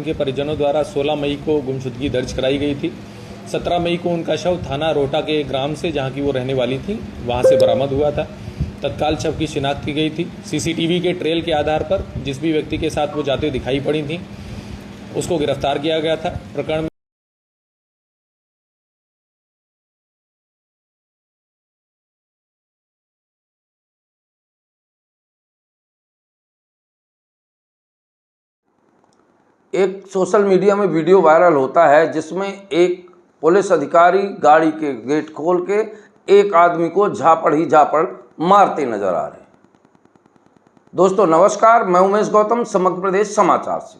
के परिजनों द्वारा 16 मई को गुमशुदगी दर्ज कराई गई थी। 17 मई को उनका शव थाना रोहटा के ग्राम से, जहां की वो रहने वाली थी, वहां से बरामद हुआ था। तत्काल शव की शिनाख्त की गई थी। सीसीटीवी के ट्रेल के आधार पर जिस भी व्यक्ति के साथ वो जाते दिखाई पड़ी थी, उसको गिरफ्तार किया गया था। प्रकरण में एक सोशल मीडिया में वीडियो वायरल होता है जिसमें एक पुलिस अधिकारी गाड़ी के गेट खोल के एक आदमी को झापड़ ही झापड़ मारते नजर आ रहे हैं। दोस्तों नमस्कार, मैं उमेश गौतम, समग्र प्रदेश समाचार से।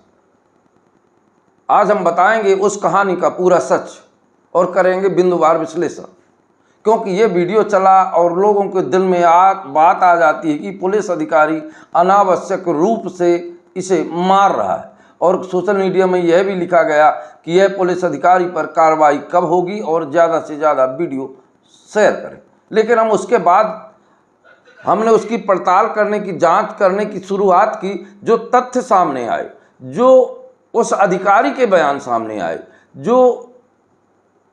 आज हम बताएंगे उस कहानी का पूरा सच और करेंगे बिंदुवार विश्लेषण, क्योंकि ये वीडियो चला और लोगों के दिल में बात आ जाती है कि पुलिस अधिकारी अनावश्यक रूप से इसे मार रहा है। और सोशल मीडिया में यह भी लिखा गया कि यह पुलिस अधिकारी पर कार्रवाई कब होगी और ज़्यादा से ज़्यादा वीडियो शेयर करें। लेकिन हम उसके बाद हमने उसकी पड़ताल करने की, जांच करने की शुरुआत की। जो तथ्य सामने आए, जो उस अधिकारी के बयान सामने आए, जो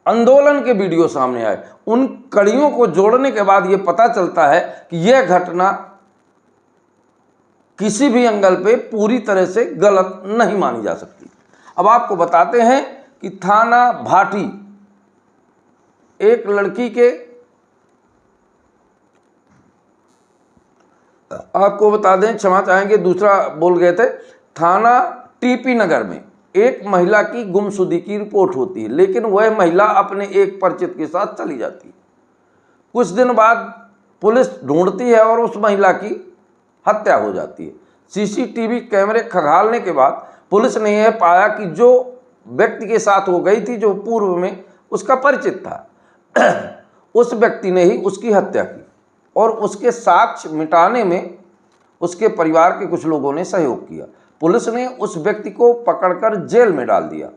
आंदोलन के वीडियो सामने आए, उन कड़ियों को जोड़ने के बाद ये पता चलता है कि यह घटना किसी भी एंगल पे पूरी तरह से गलत नहीं मानी जा सकती। अब आपको बताते हैं कि थाना भाटी एक लड़की के, आपको बता दें, क्षमा चाहेंगे दूसरा बोल गए थे, थाना टीपी नगर में एक महिला की गुमशुदगी की रिपोर्ट होती है, लेकिन वह महिला अपने एक परिचित के साथ चली जाती है। कुछ दिन बाद पुलिस ढूंढती है और उस महिला की हत्या हो जाती है। सीसीटीवी कैमरे खंगालने के बाद पुलिस ने यह पाया कि जो व्यक्ति के साथ वो गई थी, जो पूर्व में उसका परिचित था, उस व्यक्ति ने ही उसकी हत्या की और उसके साक्ष्य मिटाने में उसके परिवार के कुछ लोगों ने सहयोग किया। पुलिस ने उस व्यक्ति को पकड़कर जेल में डाल दिया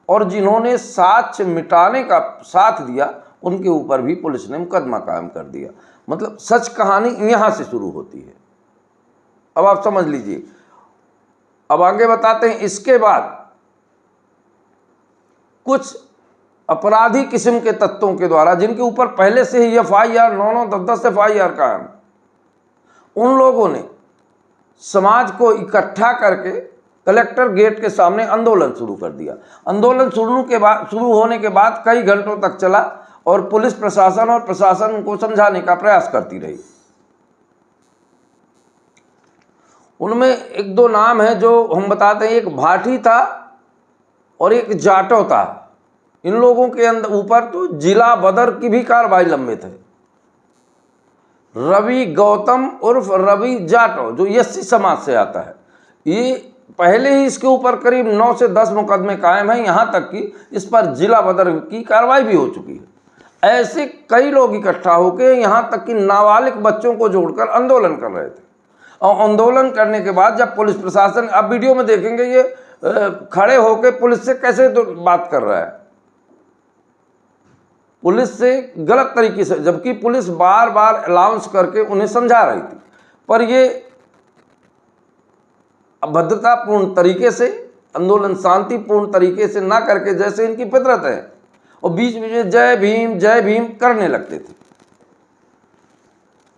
और जिन्होंने साक्ष्य मिटाने का साथ दिया उनके ऊपर भी पुलिस ने मुकदमा कायम कर दिया। मतलब सच कहानी यहाँ से शुरू होती है। अब आप समझ लीजिए। अब आगे बताते हैं। इसके बाद कुछ अपराधी किस्म के तत्वों के द्वारा, जिनके ऊपर पहले से ही FIR 9-9, 10-10 FIR कायम, उन लोगों ने समाज को इकट्ठा करके कलेक्टर गेट के सामने आंदोलन शुरू कर दिया। आंदोलन शुरू होने के बाद कई घंटों तक चला और पुलिस प्रशासन और प्रशासन को समझाने का प्रयास करती रही। उनमें एक दो नाम है जो हम बताते हैं। एक भाटी था और एक जाटो था। इन लोगों के ऊपर तो जिला बदर की भी कार्रवाई लंबित है। रवि गौतम उर्फ रवि जाटो, जो SC समाज से आता है, ये पहले ही इसके ऊपर करीब 9 से 10 मुकदमे कायम हैं। यहाँ तक कि इस पर जिला बदर की कार्रवाई भी हो चुकी है। ऐसे कई लोग इकट्ठा होकर यहाँ तक कि नाबालिग बच्चों को जोड़कर आंदोलन कर रहे थे। और आंदोलन करने के बाद जब पुलिस प्रशासन, आप वीडियो में देखेंगे, ये खड़े होकर पुलिस से कैसे बात कर रहा है, पुलिस से गलत तरीके से, जबकि पुलिस बार बार अनाउंस करके उन्हें समझा रही थी। पर ये अभद्रतापूर्ण तरीके से आंदोलन शांतिपूर्ण तरीके से ना करके, जैसे इनकी फितरत है, और बीच बीच में जय भीम करने लगते थे।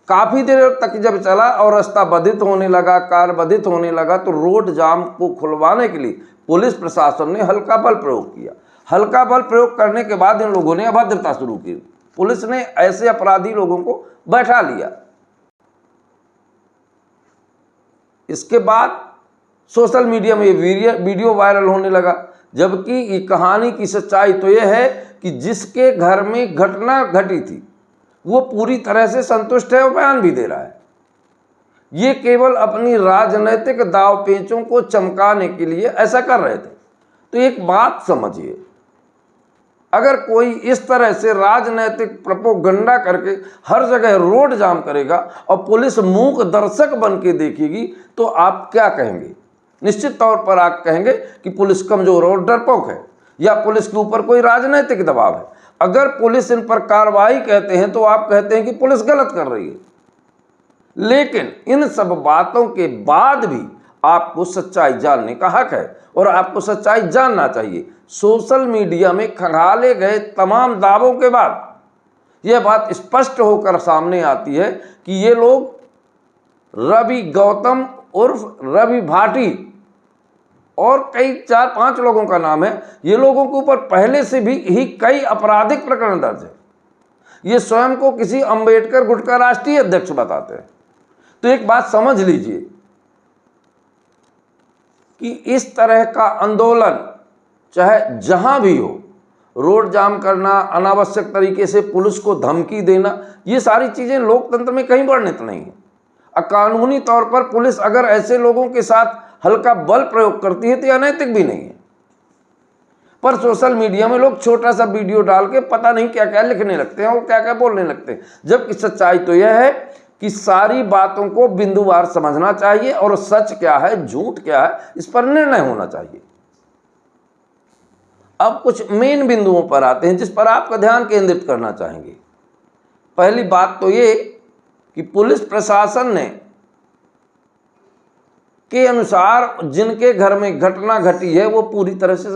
काफ़ी देर तक जब चला और रास्ता बाधित होने लगा, कार बाधित होने लगा, तो रोड जाम को खुलवाने के लिए पुलिस प्रशासन ने हल्का बल प्रयोग किया। हल्का बल प्रयोग करने के बाद इन लोगों ने अभद्रता शुरू की। पुलिस ने ऐसे अपराधी लोगों को बैठा लिया। इसके बाद सोशल मीडिया में ये वीडियो वायरल होने लगा। जबकि ये कहानी की सच्चाई तो यह है कि जिसके घर में घटना घटी थी वो पूरी तरह से संतुष्ट है और बयान भी दे रहा है। ये केवल अपनी राजनीतिक दाव पेचों को चमकाने के लिए ऐसा कर रहे थे। तो एक बात समझिए, अगर कोई इस तरह से राजनीतिक प्रोपेगेंडा करके हर जगह रोड जाम करेगा और पुलिस मूक दर्शक बन के देखेगी, तो आप क्या कहेंगे? निश्चित तौर पर आप कहेंगे कि पुलिस कमजोर और डरपोक है, या पुलिस के ऊपर कोई राजनीतिक दबाव है। अगर पुलिस इन पर कार्रवाई कहते हैं तो आप कहते हैं कि पुलिस गलत कर रही है। लेकिन इन सब बातों के बाद भी आपको सच्चाई जानने का हक है और आपको सच्चाई जानना चाहिए। सोशल मीडिया में खंगाले गए तमाम दावों के बाद यह बात स्पष्ट होकर सामने आती है कि ये लोग रवि गौतम उर्फ रवि भाटी और कई 4-5 लोगों का नाम है, ये लोगों के ऊपर पहले से भी ही कई आपराधिक प्रकरण दर्ज है। ये स्वयं को किसी अंबेडकर गुट का राष्ट्रीय अध्यक्ष बताते हैं। तो एक बात समझ लीजिए कि इस तरह का आंदोलन चाहे जहां भी हो, रोड जाम करना, अनावश्यक तरीके से पुलिस को धमकी देना, ये सारी चीजें लोकतंत्र में कहीं वर्णित नहीं है। कानूनी तौर पर पुलिस अगर ऐसे लोगों के साथ हल्का बल प्रयोग करती है तो अनैतिक भी नहीं है। पर सोशल मीडिया में लोग छोटा सा वीडियो डाल के पता नहीं क्या क्या लिखने लगते हैं और क्या क्या बोलने लगते हैं, जबकि सच्चाई तो यह है कि सारी बातों को बिंदुवार समझना चाहिए और सच क्या है, झूठ क्या है, इस पर निर्णय होना चाहिए। अब कुछ मेन बिंदुओं पर आते हैं जिस पर आपका ध्यान केंद्रित करना चाहेंगे। पहली बात तो ये कि पुलिस प्रशासन ने के अनुसार जिनके घर में घटना घटी है वो पूरी तरह से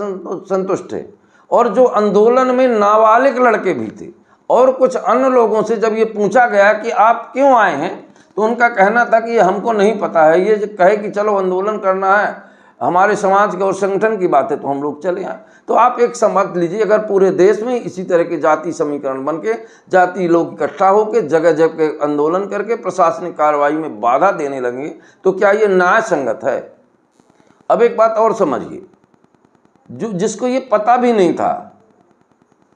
संतुष्ट है। और जो आंदोलन में नाबालिग लड़के भी थे और कुछ अन्य लोगों से जब ये पूछा गया कि आप क्यों आए हैं, तो उनका कहना था कि ये हमको नहीं पता है, ये कहे कि चलो आंदोलन करना है, हमारे समाज के और संगठन की बात है तो हम लोग चले आए। तो आप एक समझ लीजिए, अगर पूरे देश में इसी तरह के जाति समीकरण बन के जाति लोग इकट्ठा होकर जगह जगह आंदोलन करके प्रशासनिक कार्रवाई में बाधा देने लगे तो क्या ये न्याय संगत है? अब एक बात और समझिए, जिसको ये पता भी नहीं था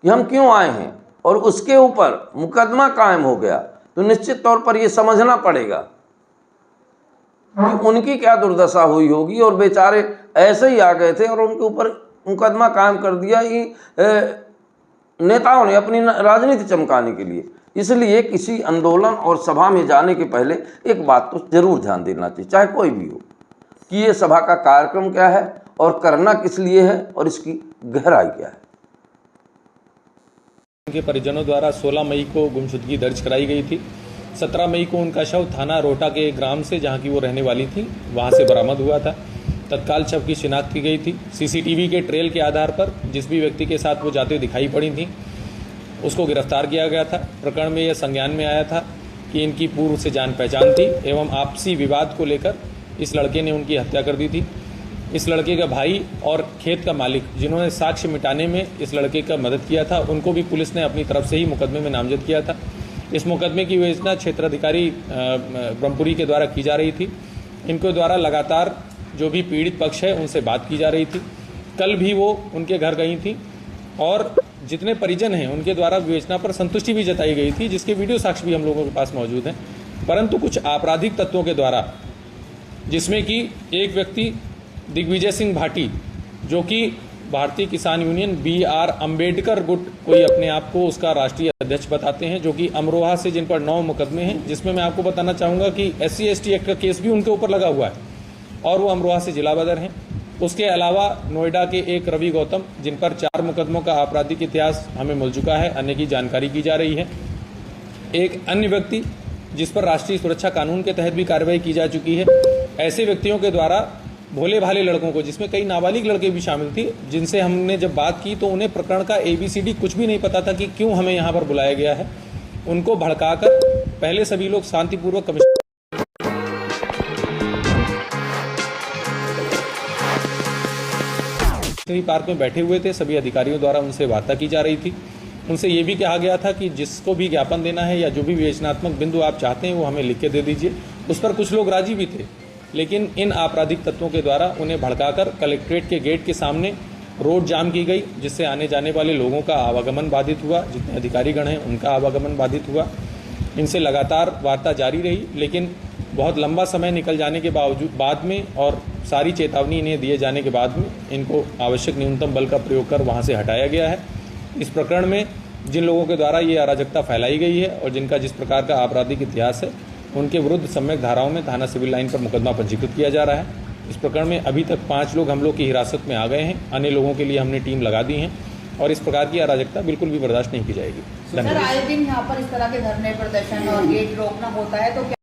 कि हम क्यों आए हैं और उसके ऊपर मुकदमा कायम हो गया, तो निश्चित तौर पर यह समझना पड़ेगा कि उनकी क्या दुर्दशा हुई होगी और बेचारे ऐसे ही आ गए थे और उनके ऊपर मुकदमा कायम कर दिया ये नेताओं ने अपनी राजनीति चमकाने के लिए। इसलिए किसी आंदोलन और सभा में जाने के पहले एक बात तो जरूर ध्यान देना चाहिए, चाहे कोई भी हो, कि ये सभा का कार्यक्रम क्या है और करना किस लिए है और इसकी गहराई क्या है। उनके परिजनों द्वारा 16 मई को गुमशुदगी दर्ज कराई गई थी। 17 मई को उनका शव थाना रोहटा के ग्राम से, जहां की वो रहने वाली थी, वहां से बरामद हुआ था। तत्काल शव की शिनाख्त की गई थी। सीसीटीवी के ट्रेल के आधार पर जिस भी व्यक्ति के साथ वो जाते दिखाई पड़ी थी उसको गिरफ्तार किया गया था। प्रकरण में यह संज्ञान में आया था कि इनकी पूर्व से जान पहचान थी एवं आपसी विवाद को लेकर इस लड़के ने उनकी हत्या कर दी थी। इस लड़के का भाई और खेत का मालिक, जिन्होंने साक्ष्य मिटाने में इस लड़के का मदद किया था, उनको भी पुलिस ने अपनी तरफ से ही मुकदमे में नामजद किया था। इस मुकदमे की विवेचना क्षेत्राधिकारी ब्रह्मपुरी के द्वारा की जा रही थी। इनके द्वारा लगातार जो भी पीड़ित पक्ष है उनसे बात की जा रही थी। कल भी वो उनके घर गई थी और जितने परिजन हैं उनके द्वारा विवेचना पर संतुष्टि भी जताई गई थी, जिसके वीडियो साक्ष्य भी हम लोगों के पास मौजूद हैं। परंतु कुछ आपराधिक तत्वों के द्वारा, जिसमें कि एक व्यक्ति दिग्विजय सिंह भाटी, जो कि भारतीय किसान यूनियन BR अम्बेडकर गुट कोई अपने आप को उसका राष्ट्रीय अध्यक्ष बताते हैं, जो कि अमरोहा से, जिन पर 9 मुकदमे हैं, जिसमें मैं आपको बताना चाहूँगा कि SC/ST एक्ट का केस भी उनके ऊपर लगा हुआ है और वो अमरोहा से जिला बदर हैं। उसके अलावा नोएडा के एक रवि गौतम, जिन पर 4 मुकदमों का आपराधिक इतिहास हमें मिल चुका है, अन्य की जानकारी की जा रही है। एक अन्य व्यक्ति जिस पर राष्ट्रीय सुरक्षा कानून के तहत भी कार्रवाई की जा चुकी है। ऐसे व्यक्तियों के द्वारा भोले भाले लड़कों को, जिसमें कई नाबालिग लड़के भी शामिल थे, जिनसे हमने जब बात की तो उन्हें प्रकरण का ABCD कुछ भी नहीं पता था कि क्यों हमें यहाँ पर बुलाया गया है, उनको भड़काकर पहले सभी लोग शांतिपूर्वक पार्क में बैठे हुए थे। सभी अधिकारियों द्वारा उनसे वार्ता की जा रही थी। उनसे ये भी कहा गया था कि जिसको भी ज्ञापन देना है या जो भी विवेचनात्मक बिंदु आप चाहते हैं वो हमें लिख के दे दीजिए। उस पर कुछ लोग राजी भी थे, लेकिन इन आपराधिक तत्वों के द्वारा उन्हें भड़काकर कलेक्ट्रेट के गेट के सामने रोड जाम की गई, जिससे आने जाने वाले लोगों का आवागमन बाधित हुआ। जितने अधिकारीगण हैं उनका आवागमन बाधित हुआ। इनसे लगातार वार्ता जारी रही, लेकिन बहुत लंबा समय निकल जाने के बाद में और सारी चेतावनी इन्हें दिए जाने के बाद में इनको आवश्यक न्यूनतम बल का प्रयोग कर वहां से हटाया गया है। इस प्रकरण में जिन लोगों के द्वारा ये अराजकता फैलाई गई है और जिनका जिस प्रकार का आपराधिक इतिहास है, उनके विरुद्ध सम्यक धाराओं में थाना सिविल लाइन पर मुकदमा पंजीकृत किया जा रहा है। इस प्रकरण में अभी तक 5 लोग हम लोग की हिरासत में आ गए हैं। अन्य लोगों के लिए हमने टीम लगा दी है और इस प्रकार की अराजकता बिल्कुल भी बर्दाश्त नहीं की जाएगी। सर, आए दिन यहाँ पर इस तरह के धरने प्रदर्शन और गेट रोकना होता है, तो क्या